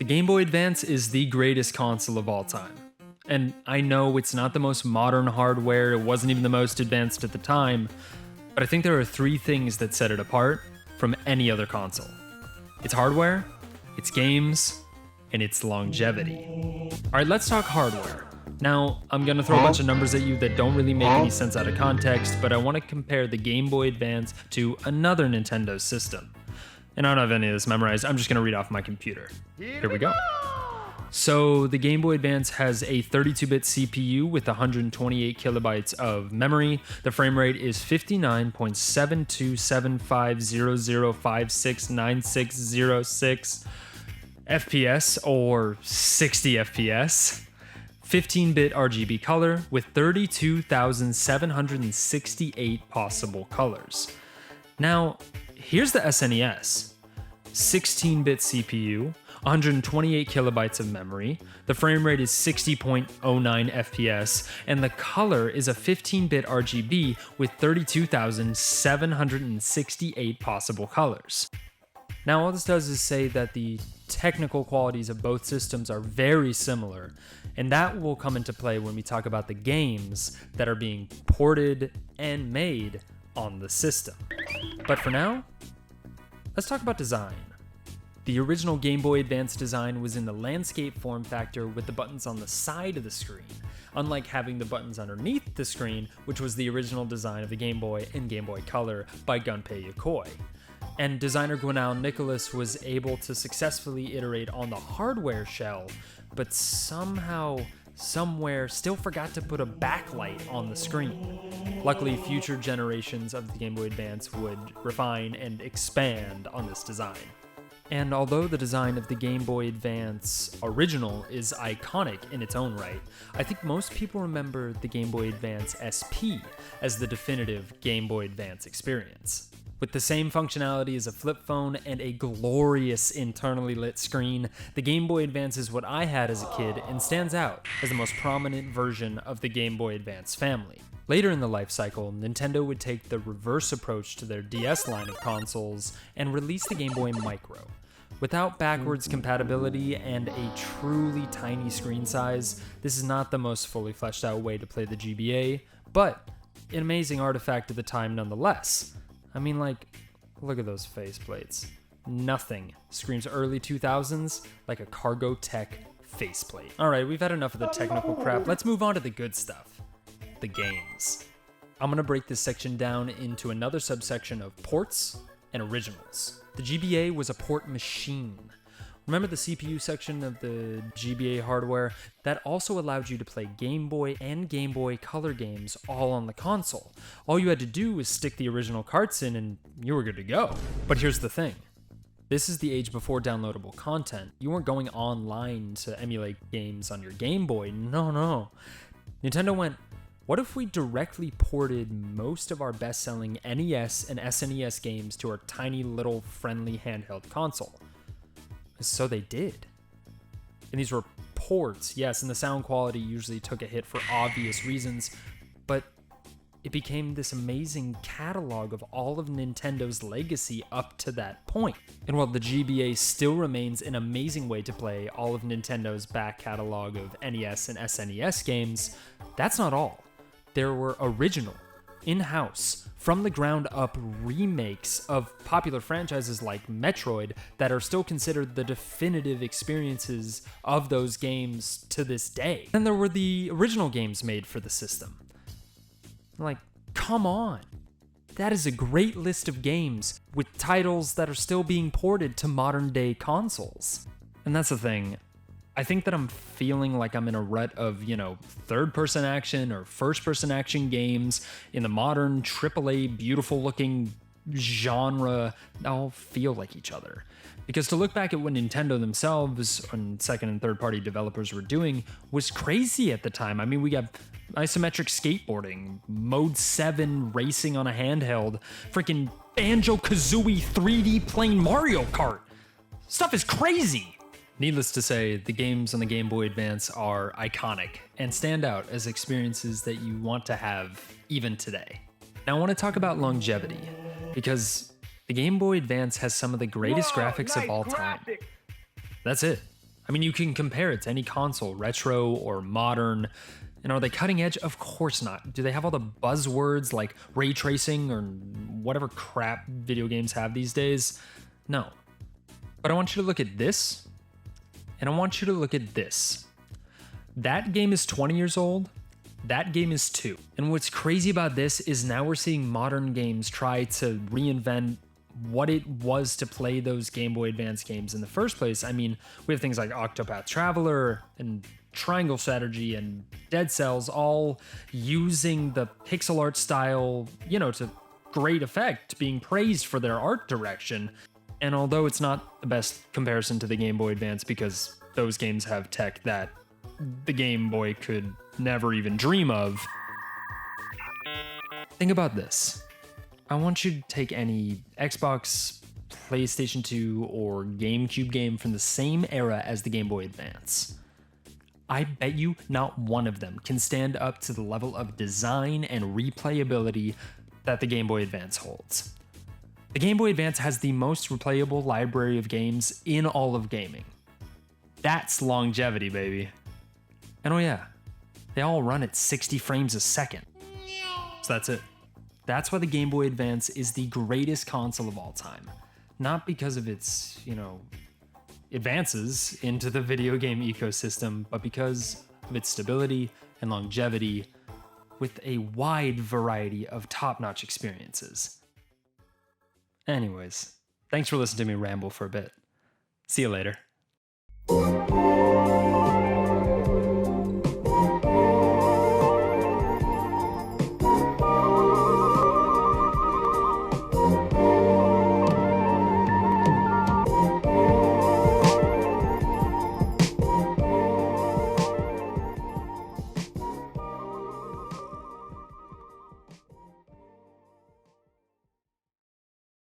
The Game Boy Advance is the greatest console of all time. And I know it's not the most modern hardware, it wasn't even the most advanced at the time, but I think there are three things that set it apart from any other console. Its hardware, its games, and its longevity. Alright, let's talk hardware. Now, I'm gonna throw a bunch of numbers at you that don't really make any sense out of context, but I want to compare the Game Boy Advance to another Nintendo system. And I don't have any of this memorized, I'm just gonna read off my computer. Here we go. So the Game Boy Advance has a 32-bit CPU with 128 kilobytes of memory. The frame rate is 59.727500569606 FPS or 60 FPS. 15-bit RGB color with 32,768 possible colors. Now, here's the SNES. 16-bit CPU, 128 kilobytes of memory, the frame rate is 60.09 FPS, and the color is a 15-bit RGB with 32,768 possible colors. Now, all this does is say that the technical qualities of both systems are very similar, and that will come into play when we talk about the games that are being ported and made on the system. But for now, let's talk about design. The original Game Boy Advance design was in the landscape form factor with the buttons on the side of the screen, unlike having the buttons underneath the screen, which was the original design of the Game Boy and Game Boy Color by Gunpei Yokoi. And designer Gwenal Nicholas was able to successfully iterate on the hardware shell, but somehow, somewhere, still forgot to put a backlight on the screen. Luckily, future generations of the Game Boy Advance would refine and expand on this design. And although the design of the Game Boy Advance original is iconic in its own right, I think most people remember the Game Boy Advance SP as the definitive Game Boy Advance experience. With the same functionality as a flip phone and a glorious internally lit screen, the Game Boy Advance is what I had as a kid and stands out as the most prominent version of the Game Boy Advance family. Later in the life cycle, Nintendo would take the reverse approach to their DS line of consoles and release the Game Boy Micro. Without backwards compatibility and a truly tiny screen size, this is not the most fully fleshed out way to play the GBA, but an amazing artifact of the time nonetheless. I mean, like, look at those faceplates. Nothing screams early 2000s like a Cargo Tech faceplate. Alright, we've had enough of the technical crap, let's move on to the good stuff. The games. I'm gonna break this section down into another subsection of ports and originals. The GBA was a port machine. Remember the CPU section of the GBA hardware? That also allowed you to play Game Boy and Game Boy Color games all on the console. All you had to do was stick the original carts in and you were good to go. But here's the thing. This is the age before downloadable content. You weren't going online to emulate games on your Game Boy. No. Nintendo went, what if we directly ported most of our best-selling NES and SNES games to our tiny little friendly handheld console? So they did. And these were ports, yes, and the sound quality usually took a hit for obvious reasons, but it became this amazing catalog of all of Nintendo's legacy up to that point. And while the GBA still remains an amazing way to play all of Nintendo's back catalog of NES and SNES games, that's not all. There were original, in-house, from the ground up remakes of popular franchises like Metroid that are still considered the definitive experiences of those games to this day. Then there were the original games made for the system. Like, come on. That is a great list of games with titles that are still being ported to modern day consoles. And that's the thing. I think that I'm feeling like I'm in a rut of, third-person action or first-person action games in the modern AAA beautiful-looking genre all feel like each other. Because to look back at what Nintendo themselves and second and third-party developers were doing was crazy at the time. I mean, we got isometric skateboarding, Mode 7 racing on a handheld, freaking Banjo-Kazooie 3D playing Mario Kart. Stuff is crazy! Needless to say, the games on the Game Boy Advance are iconic and stand out as experiences that you want to have even today. Now I want to talk about longevity, because the Game Boy Advance has some of the greatest graphics of all time. That's it. I mean, you can compare it to any console, retro or modern. And are they cutting edge? Of course not. Do they have all the buzzwords like ray tracing or whatever crap video games have these days? No. But I want you to look at this, and I want you to look at this. That game is 20 years old. That game is 2. And what's crazy about this is now we're seeing modern games try to reinvent what it was to play those Game Boy Advance games in the first place. I mean, we have things like Octopath Traveler and Triangle Strategy and Dead Cells all using the pixel art style, to great effect, being praised for their art direction. And although it's not the best comparison to the Game Boy Advance because those games have tech that the Game Boy could never even dream of, think about this. I want you to take any Xbox, PlayStation 2, or GameCube game from the same era as the Game Boy Advance. I bet you not one of them can stand up to the level of design and replayability that the Game Boy Advance holds. The Game Boy Advance has the most replayable library of games in all of gaming. That's longevity, baby. And oh yeah, they all run at 60 frames a second. So that's it. That's why the Game Boy Advance is the greatest console of all time. Not because of its, advances into the video game ecosystem, but because of its stability and longevity with a wide variety of top-notch experiences. Anyways, thanks for listening to me ramble for a bit. See you later.